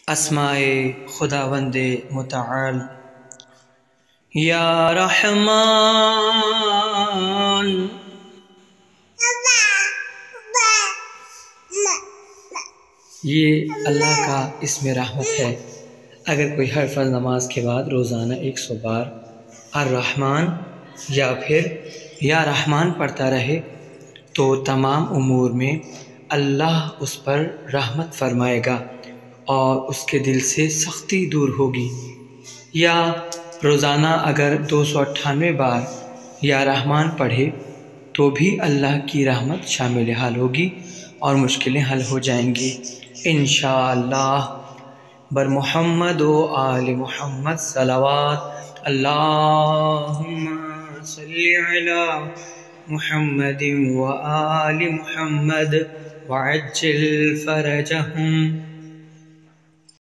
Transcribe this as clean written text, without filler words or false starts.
اسمائے خداوند متعال۔ یا رحمان، یہ اللہ کا اسم رحمت ہے۔ اگر کوئی ہر فرض نماز کے بعد روزانہ 100 بار الرحمن یا پھر یا رحمان پڑھتا رہے تو تمام امور میں اللہ اس پر رحمت فرمائے گا اور اس کے دل سے سختی دور ہوگی۔ یا روزانہ اگر 298 بار یا رحمان پڑھے تو بھی اللہ کی رحمت شامل حال ہوگی اور مشکلیں حل ہو جائیں گی انشاءاللہ۔ بر محمد و آل محمد صلوات۔ اللہم صلی علی محمد و آل محمد وعجل فرجہم۔